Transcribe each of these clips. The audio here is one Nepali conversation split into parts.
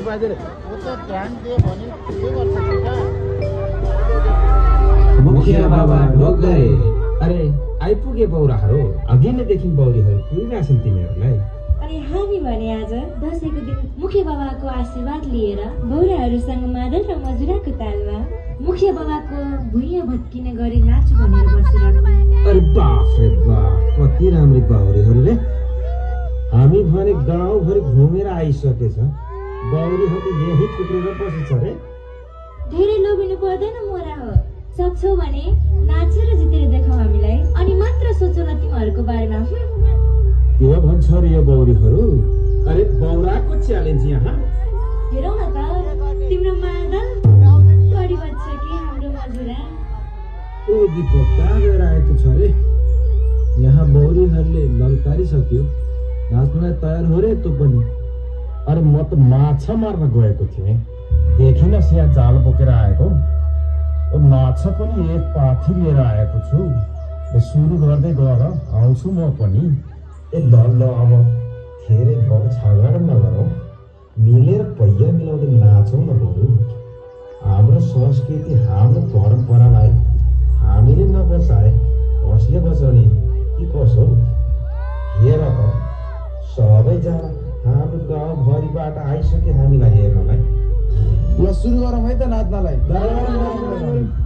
बाजे वो तो ध्यान दिए भने के गर्छ ठिक मुखिया बाबा ढोक गए। अरे आइपुगे बौराहरू, अघि नैदेखि बौरीहरू पुगिरहेछन् तिमीहरूलाई। अनि हामी भने आज दसैँको दिन मुखिया बाबाको आशीर्वाद लिएर बौराहरूसँग मादल र मजुराको तालमा मुखिया बाबाको भुइँया भत्किने गरी नाच्छु भनेर बसिरहेको। अरे बाफ रे बाफ, कति राम्री बौरीहरू रे। हामी भने गाउँभरि घुमेर आइसकेछ, बौरीहरू त यही टुक्रेर बसेछ रे। धेरै लोभिनु पर्दैन मोरा हो, सक्छौ भने नाचेर जितेर देखाऊ हामीलाई, अनि मात्र सोचौ न तिमीहरूको बारेमा। के भन्छ रे यो बौरीहरू? अरे बौराको च्यालेन्ज यहाँ। हेरौ न त, तिम्रो मादल कडी बच्छ कि हाम्रो मजुरा। ओ दीपक, कहाँ गएर आएको छ रे? यहाँ बौरीहरूले ललकारिसक्यो, नाच्नलाई तयार हो रे तँ पनि। अरे म त माछा मार्न गएको थिएँ, देखिन यहाँ जाल बोकेर आएको। माछा पनि एक पाथी लिएर आएको छु। सुरु गर्दै गर, आउँछु म पनि। ए ल ल, अब धेरै छागड नगरौँ, मिलेर पहिया मिलाउँदै नाचौँ न बरु। हाम्रो संस्कृति, हाम्रो परम्परालाई हामीले नबचाए कसले बचाउने कि कसो? हेर त, सबैजना हाम्रो गाउँभरिबाट आइसके हामीलाई हेर्नलाई। ल सुरु गरौँ है त नाच्नलाई। Bye.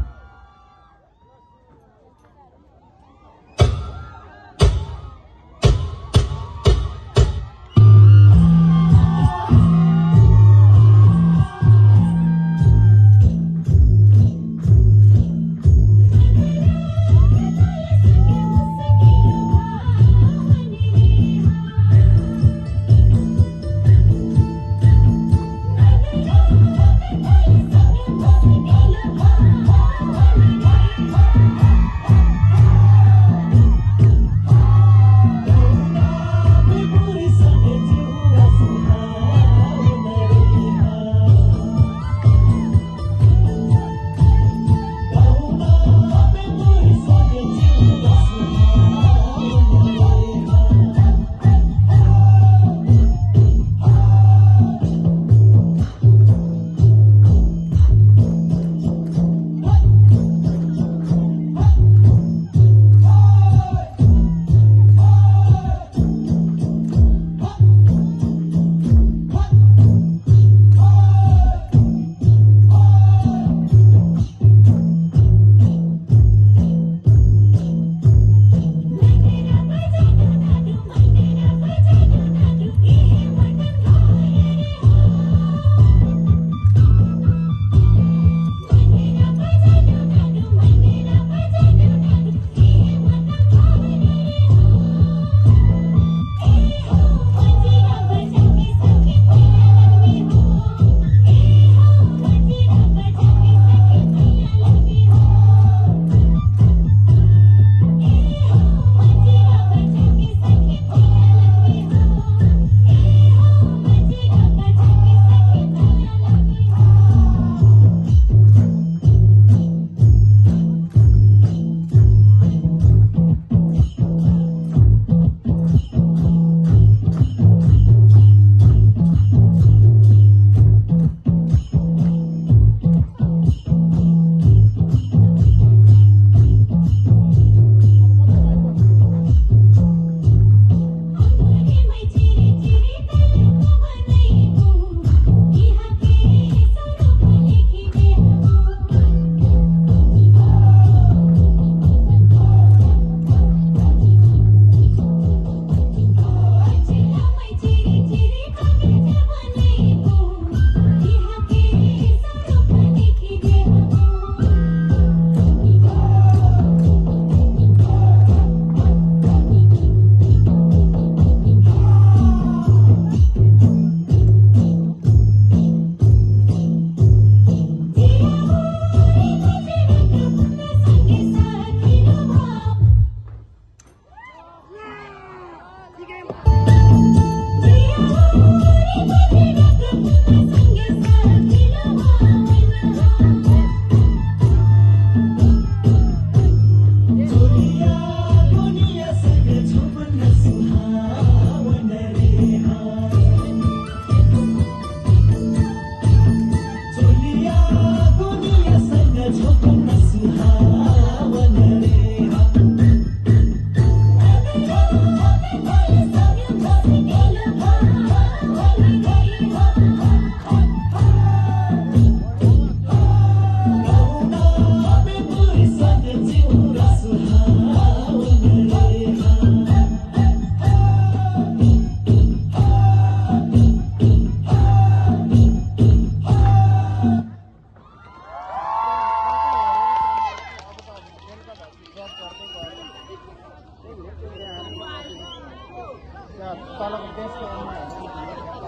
तलको देशको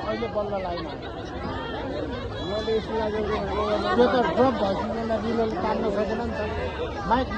अहिले बल्ल लाइन त्यो त ड्रप भएपछि रिलोले तान्न सकेन नि त माइक